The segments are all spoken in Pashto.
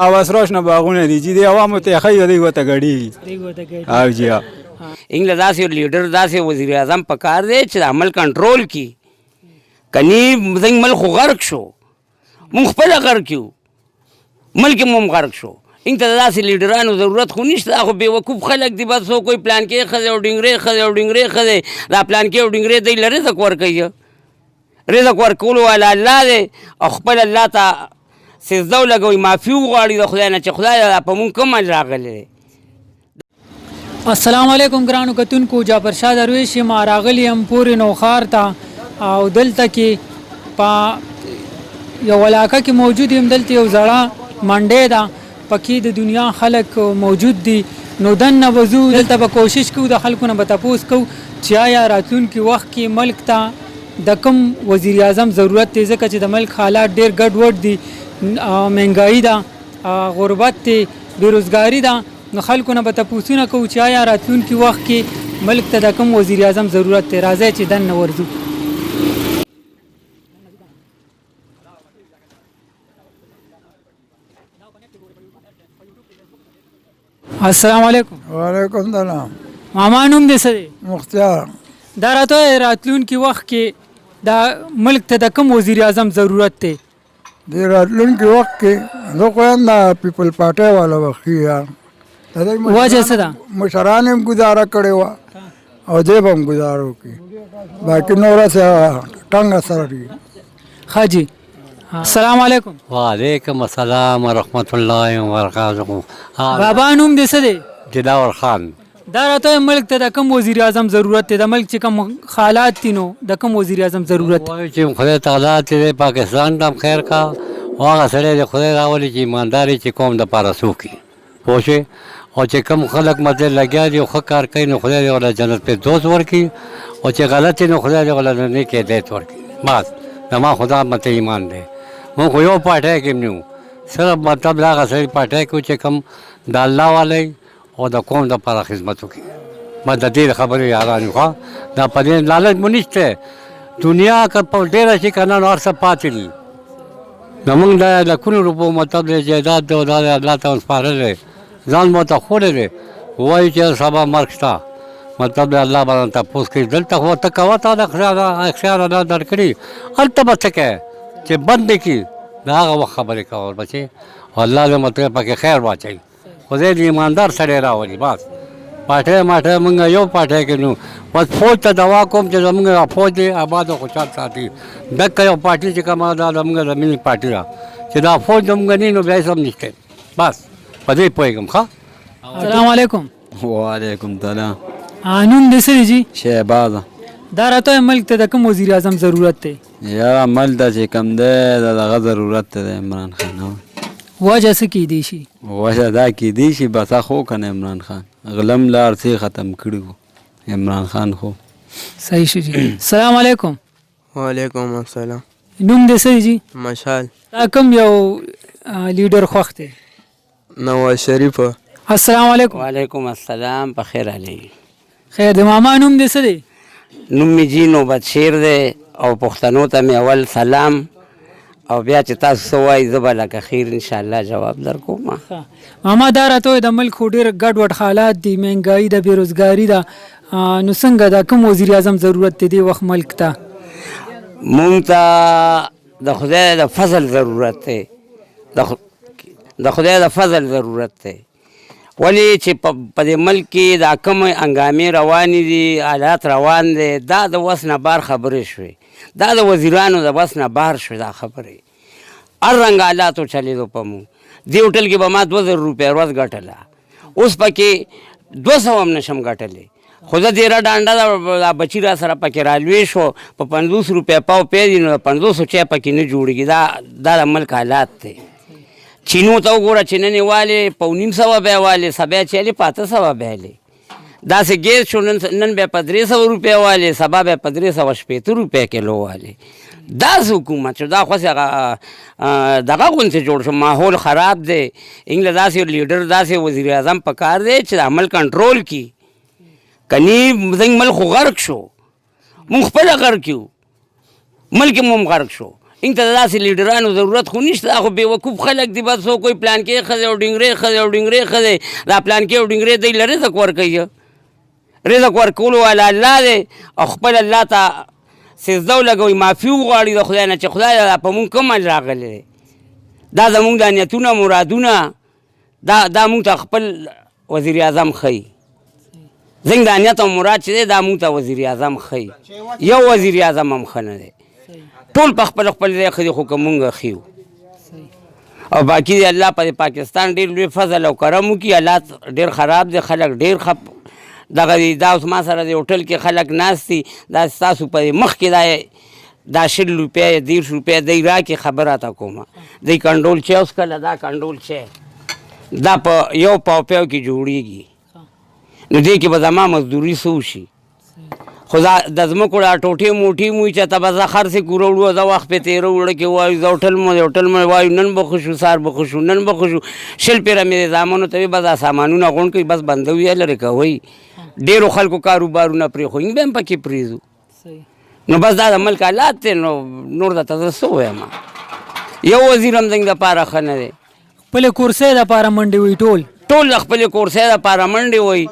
اواز روشنه باغونه دي چې د عوامو ته خی دی وته غړي او جی انګله داسې لیډر داسې وزیر اعظم په کار دی چې عمل کنټرول کی کني زنګ ملک غرق شو مونږ خپل غرق کیو ملک مم غرق شو انته داسې لیډرانو ضرورت خو نشته خو بې وقوف خلک دي بس کوئی پلان کې خزه او ډنګرې خزه او ډنګرې خزه دا پلان کې او ډنګرې دی لري رزق ورکوي رزق ورکولو والا الله دی او خپل الله ته سجده ولګوي معافي وغواړي د خدای نه چې خدای په مونږ کوم راغلی دی. السلام علیکم ګرانو کتونکو جعفر شاه درویش یم راغلی یم پورې نوښار ته او دلته کې په یو علاقه کې موجود یم دلته یو زړه منډۍ ده پکې د دنیا خلک موجود دي نو دننه به ځو دلته به کوشش کوو د خلکو نه به تپوس کوو چې آیا راتلونکي وخت کې ملک ته د کوم وزیر اعظم ضرورت دی ځکه چې د ملک حالات ډېر ګډوډ دي مهنګایي ده غربت دی بېروزګاري ده نو خلکو نه به تپوسونه کوو چې آیا راتلونکي وخت کې ملک ته د کوم وزیر اعظم ضرورت دی راځئ چې دننه ورځو. السلام علیکم. وعلیکم السلام. ماما نوم دې څه دی؟ مختار. دا راته راتلونکي وخت کې دا ملک ته د کوم وزیر اعظم ضرورت دی؟ د راتلونکي وخت کې زه خو یم د پیپل پارټۍ والا وخت ښي وجه څه ده؟ مشران هم ګزاره کړې وه او دی به هم ګزاره وکړي باقي نوره څه ټنګه سره دي. ښه جي. السلام علیکم. وعلیکم السلام ورحمت الله وبرکاته. بابا نوم دې څه دی؟ جداول خان. دا راته ملک ته د کوم وزیر اعظم ضرورت دی د ملک چې کوم حالات دي نو د کوم وزیر اعظم ضرورت دی؟ وایو چې خدای تعالی چې پاکستان ته خیر کا او هغه سړی د خدای راولي چې ایمانداري چې قوم دپاره څوکي پوه شوې او چې کوم خلک مدې لګیا دي او ښه کار کوي نو خدای دې ورله جنت فردوس ورکړي او چې غلط دي نو خدای دې ورله نیک هدایت ورکړي بس زما خدا مته ایمان دی. مونږ خو یو پارټۍ کې نه یو صرف مطلب د هغه سړي پارټۍ کې چې کوم د الله والی او د قوم دپاره خدمت وکړي بس د دې خبرې یاران یو ښه دا په دې لالچ مو نشته دنیا که په ډېره شي که نه نو هر څه پاتې دي زمونږ د لکونو روپو مطلب د جایداد دی او دا د الله ته سپارلی ځان مو ته خوړی دی وایي چې سبا مرګ شته مطلب د الله باندې تپوس کوي دلته خو ته کوه تا د اختیار الله درکړي هلته به څه کوې چې بند دې کړي د هغه وخت خبرې کول بچې او الله دې مطلب پکې خیر واچوي خدای دې ایماندار سړی راولي بس پارټۍ ماټۍ مونږ یو پارټۍ کې نو بس فوج ته دعا کوم چې زمونږ فوج دې آباد او خوشحال ساتي دکه یو پارټي چې کومه دا زمونږ د ملي پارټي ده چې دا فوج زمونږ نه نو بیا هېڅ هم نشته بس په دې پوهېږم ښه. السلام علیکم. وعلیکم السلام. نوم دې څه دی جي؟ شهباز. دا راته ملک ته د کوم وزیر اعظم ضرورت دی؟ یا عمل ته چې کم دی د دغه ضرورت دی عمران خان. وجه څه کیدی شي؟ وجه دا کیدی شي بس خو کنه عمران خان غلم لار څه ختم کړي عمران خان خو صحیح شي جی. السلام علیکم. وعلیکم السلام. نوم دې څه جی؟ مشال. دا کوم یو لیډر خوښ دی؟ نواز شریف. السلام علیکم. وعلیکم السلام په خیر علی. خیر د ماما نوم دې څه دی؟ نوم مې جي نوبت شیر دی او پښتنو ته مې اول سلام او بیا چې تاسو څه وایي زه به لکه خیر انشاءالله جواب درکوم. ماما دا راته د ملک خو ډېر ګډوډ حالات دي مهنګایي ده بېروزګاري ده نو څنګه د کوم وزیر اعظم ضرورت دی دې وخت ملک ته؟ مونږ ته د خدای د فضل ضرورت دی د خدای د فضل ضرورت دی ولې چې په دې ملک کې دا کومې هنګامې روانې دي حالات روان دی دا د وس نه بار خبرې شوې دا د وزیرانو د وس نه بار شوې دا خبرې هر رنګ حالاتو چلېدو په مونږ دې هوټل کې به ما 2000 روپۍ ورځ ګټله اوس پکې 200 هم نشم ګټلی خو زه ډېره ډانډه دا بچي را سره پکې رالوی شو په 50 روپۍ پاو پیدي نو 500 چای پکې نه جوړېږي دا د ملک حالات دی. چینو ته وګوره چې نن یې والې 250 بیا والې سبا چې والې 500 بیا والې داسې ګیس شو نن بیا په 300 روپۍ والې سبا بیا په 360 روپۍ کیلو والې داسې حکومت شو دا خو دغه غوندې جوړ شو ماحول خراب دی انګله داسې لیډر داسې وزیر اعظم په کار دی چې عمل کنټرول کی کني زنګ ملک غرق شو مونږ خپل غرق کیو ملک مم غرق شو انګ ته داسې لیډرانو ضرورت خو نشته دا خو بېوقوف خلک دي بس څوک وایي پلان کې ښځې او ډنګرې ښځې او ډنګرې ښځې دا پلان کې او ډنګرې دی له رزق ورکوي رزق ورکولو والا الله دی او خپل الله ته سجده ولګوئ معافي وغواړي د خدای نه چې خدای په مونږ کوم حل راغلی دی دا زمونږ د نیتونه مرادونه دا مونږ ته خپل وزیر اعظم ښیي زنګ د نیت او مراد چې دی دا مونږ ته وزیر اعظم ښیي یو وزیر اعظم هم ښه نه دی ټول په خپل خپل ځای ښه دي خو که مونږ ښیو او باقي دی الله په پاکستان ډېر لوی فضل او کرم وکړي حالات ډېر خراب دی خلک ډېر دغه دی دا اوس ما سره د هوټل کې خلک ناست دي دا ستاسو په مخ کې دا 100 روپۍ 150 روپۍ دی راکړي خبره ته کومه دی کنډول چې اوس کله دا کنډول چې دا په یو پاو کې جوړیږي نو دې کې به زما مزدوري څه وشي خو د ځمکو دا ټوټې موټې مو چې ته به زه خرڅې کوروړو زه وخت پې تېره وړه کې وایو زه هوټل مې وایو نن به ښه شو سهار به ښه شو نن به ښه شو 100 پیره مې د زامنو ته وي بس دا سامانونه غونډ کوي بس بندوي یې لرې کوئ ډېرو خلکو کاروبارونه پرېښوي موږ به هم پکې پرېږدو نو بس دا د ملک حالات دی نو نور درته زه څه ووایم یو وزیر هم زموږ دپاره ښه نه دی خپلې کورسۍ دپاره منډې وي ټول خپلې کورسۍ دپاره منډې وي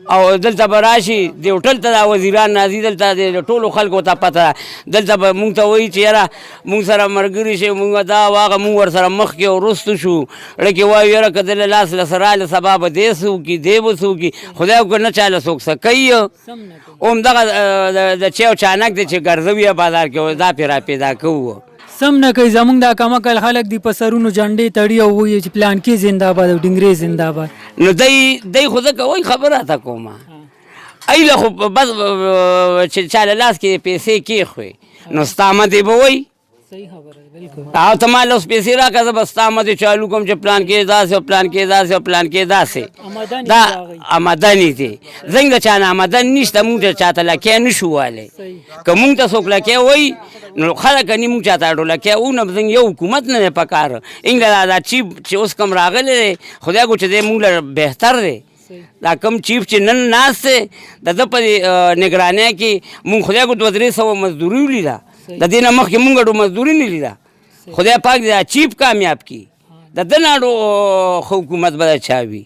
او دلته به راشي د هوټل ته دا وزیران راځي دلته د ټولو خلکو ته پته دلته به مونږ ته وایي چې یاره مونږ سره ملګري شي مونږ دا واغه مونږ ورسره مخکې او وروستو شو ړکې وایو یاره که دله لاس له سره راله سبا به دې څه وکړي دې به څه وکړي خدای وکړه نه چاله څوک څه کوي همدغه د چای او چانک دی چې ګرځوي بازار کې دا پې را پیدا کوو سم نه کوي زمونږ دا کمکل خلک دي په سرونو جنډې تړي او وایي چې پلان کې زنده‌باد او ډنګرې زنده‌باد نو دی خو ځکه وایي خبره ته کومه ایله خو بس چې چاله لاس کې پیسې کېښوي نو ستا مدې به وایي او ته ما له اوس پیسې راکړه زه به ستا مدې چالو کوم چې پلان کې داسې او پلان کې داسې او پلان کې داسې دا آمدنې دی زنګ د چا نه آمدن نشته مونږ ته چاته لکۍ نه شو والی که مونږ ته څوک لکۍ وایي نو خلک نی مونږ چاته اډو لکۍ وو نه زنګ یو حکومت نه دی پکار انګ دا چیف چې اوس کوم راغلی دی خدای کو چې دی مونږ له بهتر دی دا کم چیف چې نن ناست دی د ده په نګرانۍ کې مونږ خدای کو 200 مزدوري ولیده د دې نه مخکې مونږ اډو مزدوري نه لیده خدای پاک دا چیف کامیاب کی د ده نه اډو حکومت به د چا وي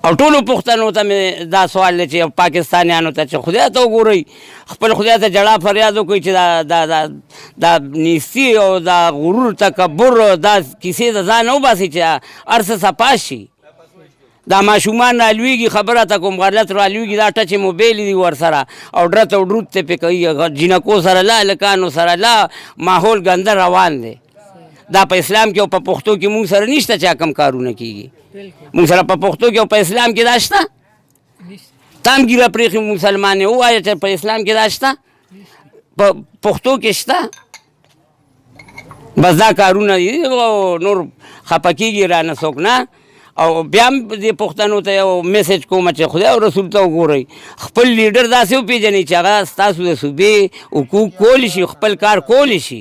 او ټولو پښتنو ته مې دا سوال دی چې پاکستانیانو ته چې خدای ته وګورئ خپل خدای ته جړا فریاد وکړئ چې دا نیستي او دا غرور تکبر دا کیسې د ځان وباسي چې هر څه صفا شي دا ماشومان رالویږي خبره ته کوم غلط رالویږي دا ټچ موبایل دي ورسره او ډرت او ډروت ته پې کوي جینکو سره لا هلکانو سره لا ماحول ګنده روان دی دا په اسلام کې او په پښتو کې مونږ سره نشته چې کم کارونه کېږي مونږ سره په پښتو کې او په اسلام کې دا شته ته هم ګیره پرېښي مسلمان یې ووایه چې په اسلام کې دا شته په پښتو کې شته بس دا کارونه دي نور خفه کېږي رانه څوک نه او بیا هم دې پښتنو ته یو میسج کومه چې خدای او رسول ته وګورئ خپل لیډر داسې وپېژنئ چې هغه ستاسو د صوبې حقوق کولی شي خپل کار کولی شي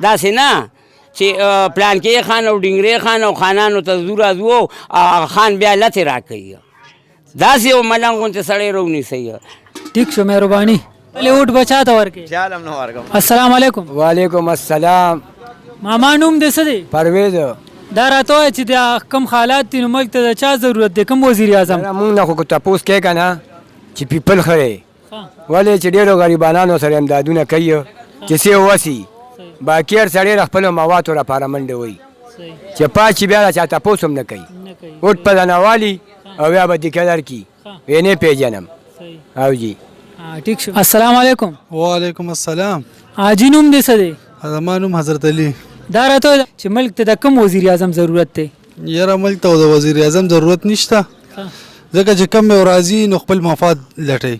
داسې نه چې پلان کې خان او ډنګرې خان او خانانو ته زور ازو خان بیا لتې راکوي داسې یو ملنګ غوندې سړی راونیسئ ټیک شو مهرباني ولې اوټ بچا ته ورکې السلام علیکم وعلیکم السلام ماما نوم دې څه دی پرویز دا راته وایه چې دا کم حالات دي نو ملک ته د چا ضرورت دی کوم وزیر اعظم مونږ نه خو تپوس کې که نه چې پیپل خرې ولې چې ډېرو غریبانانو سره امدادونه کوي چې څه وسي باقي هر سړی د خپلو موادو لپاره منډه وایي چې پاڅي بیا چا تپوس هم نه کوي اوټ په دنوالي او بیا به دیکه درکړي ویې نه پېژنم او جي ټیک شو السلام علیکم وعلیکم السلام حاجي نوم دې څه دی زما نوم حضرت علي دا راته وایه چې ملک ته د کوم وزیر اعظم ضرورت دی یاره ملک ته د وزیر اعظم ضرورت نشته ځکه چې کم یو راځي نو خپل مفاد لټوي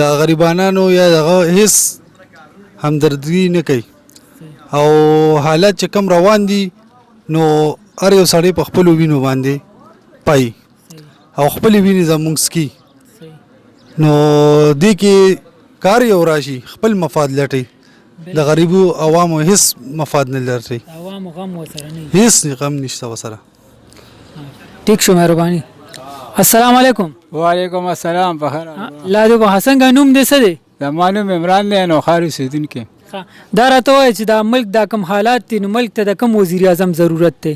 د غریبانانو یا دغه هیڅ همدردي نه کوي او حالات چې کم روان دي نو هر یو سړی په خپلو وینو باندې پای او خپلې وینې زموږ څکي نو دې کې کار یو راشي خپل مفاد لټوي د غریبو عوامو هیڅ مفاد نه لري عوامو غم ورسره نه هیڅ غم نشته ورسره ټیک شو مهرباني السلام علیکم وعلیکم السلام بخیر لا دې حسن کا نوم دې څه دی زما نوم عمران دی نو خاري اوسېدونکی دا راته وایه چې دا ملک دا کم حالات دي نو ملک ته د کم وزیر اعظم ضرورت دی؟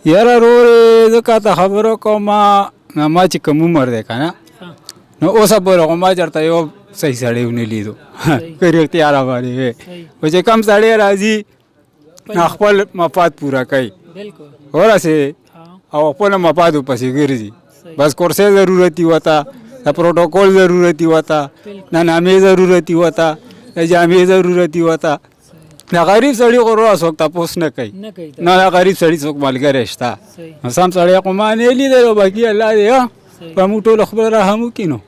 یاره رورې زه کاته خبره کوم ما چې کوم عمر دی که نه نو اوسه پورې خو ما چېرته یو صحیح سړی ونه لیدو که رښتیا راباندې وی خو چې کم سړی راځي خپل مفاد پوره کوي ورسې او خپل مفاد ورپسې ګرځي بس کورسۍ ضرورت وته د پروټوکول ضرورت وته د نامې ضرورت وته د جامې ضرورت وته د غریب سړي خو روه څوک تپوس نه کوي نه د غریب سړي څوک ملګری شته نو سم سړی خو ما نه لیدلی او باقي الله دی په موږ ټول خپل رحم وکړي نو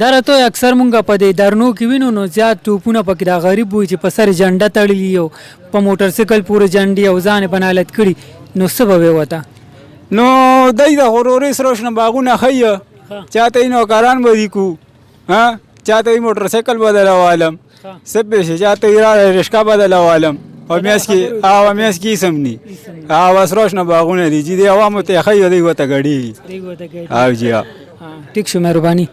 دا راته وایه اکثر مونږ په دې درنو کې وینو نو زیات توپونه پکې دا غریب وي چې په سر جنډه تړلي او په موټرسایکل پورې جنډې او ځان یې په نالت کړي نو څه به وی ورته؟ نو دی د غرورې سره شنه باغونه ښیي چاته یې نوکران به دي کو چاته یې موټرسایکل بدلوالم څه پېښې چاته یې رشکا بدلوالم او میاس کې سم ني بس روشنه باغونه دي چې د عوامو ته یې ښیي دی ورته ګډېږي او جی ټیک شو مهرباني.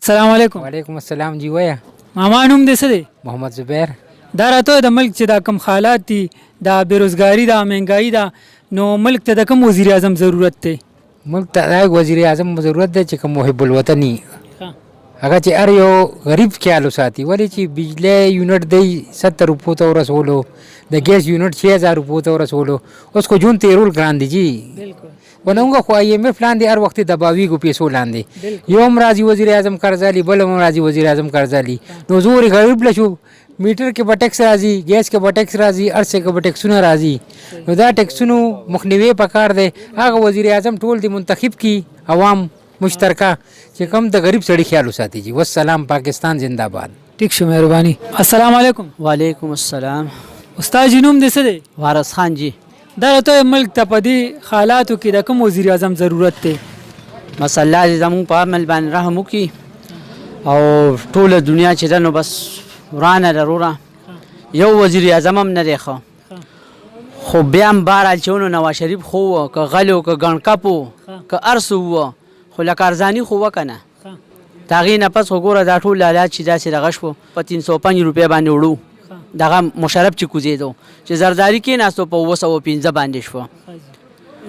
السلام علیکم. وعلیکم السلام جی ویا ماما نوم دې څه دی؟ محمد زبیر. دا راته وایه د ملک چې دا کم حالات دي دا بېروزګاري ده مهنګایي ده نو ملک ته د کم وزیر اعظم ضرورت دی؟ ملک ته دا وزیر اعظم ضرورت دی چې کوم محب الوطني هغه چې هر یو غریب خیال وساتي ولې چې بجلی یونټ دی 70 روپو ته ورسولو د ګیس یونټ 6000 روپو ته ورسولو اوس خو جون تیرول ګران دی جی ونهمغه خو IMF لاندې هر وخت دباویږو پیسو لاندې یو هم راځي وزیر اعظم قرضالي بل هم راځي وزیر اعظم قرضالي نو زور غریب لشو میټر کې به ټیکس راځي ګیس کې به ټیکس راځي هر څه کې به ټیکسونه راځي نو دا ټیکسونو مخنیوي پکار دی هغه وزیر اعظم ټول دی منتخب کی عوام مشترکه چې کم د غریب سړي خیال وساتي جی والسلام پاکستان زنده باد. ټیک شو مهرباني. السلام علیکم. وعلیکم السلام. استاد جی نوم دې څه دی؟ وارث خان جی. دا راته ملک ته په دې حالاتو کې د کوم وزیر اعظم ضرورت دی؟ بس الله دې زموږ په عمل باندې رحم وکړي او ټوله دنیا چې ده نو بس ورانه ده وروره یو وزیر اعظم هم نه دی ښه خو بیا هم بهرحال چې ونو نواز شریف خو وه که غل و که ګڼکپ و که هر څه ووه خو لکه ارزاني خو وه که نه د هغې نه پس خو ګوره دا ټول حالات چې داسې دغه شو په 305 روپۍ باندې وړو دغه مشرف چې کوزېدو چې زرداري کېناستو په 215 باندې شوه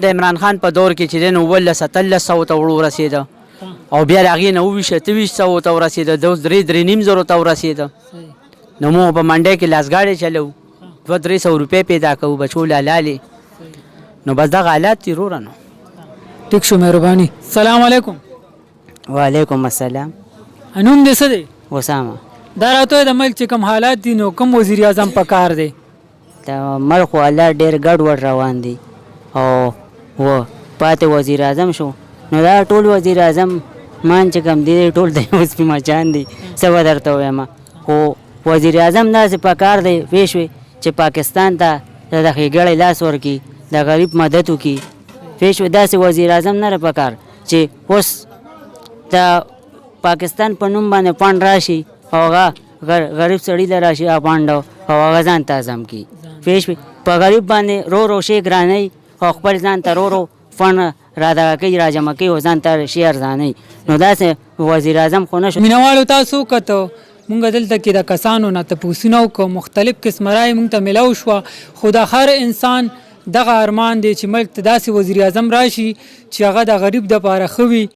د عمران خان په دور کې چې دی نو 1700 ته وړو رسېده او بیا د هغې نه 2700 ته ورسېده د اوس 3,500 ته ورسېده نو موږ په منډۍ کې لاسګاډی چلو 200-300 روپۍ پیدا کوو بچو لالې نو بس دغه حالات دي وروره نو. ټیک شو مهرباني. السلام علیکم. وعلیکم السلام. نوم دې څه دی؟ اسامه. دا راته وایه د ملک چې کوم حالات دي نو کوم وزیر اعظم پکار دی؟ د ملک خو الله ډېر ګډوډ روان دی او پاتې وزیر اعظم شو نو دا ټول وزیر اعظم مان چې کوم دی ټول د یو سپي مچان دي څه به درته ووایم خو وزیر اعظم داسې پکار دی پوه شوې چې پاکستان ته د ښېګړی لاس ورکړي د غریب مدد وکړي پوه شوې داسې وزیر اعظم نه ده پکار چې اوس د پاکستان په نوم باندې فنډ راشي او هغه غریب سړي له راشي فنډ او هغه ځان ته ازم کړي پوه شوې په غریب باندې رو شی ګرانوي او خپل ځان ته رو فنډ را دغه کوي را جمع کوي او ځان ته شی ارزانوي نو داسې وزیر اعظم خو نه شو. مینهوالو تاسو وکتو مونږ دلته کې د کسانو نه تپوسونه وکړو مختلف قسمه رایې مونږ ته میلاو شوه خو د هر انسان دغه ارمان دی چې ملک ته داسې وزیر اعظم راشي چې هغه د غریب دپاره ښه وي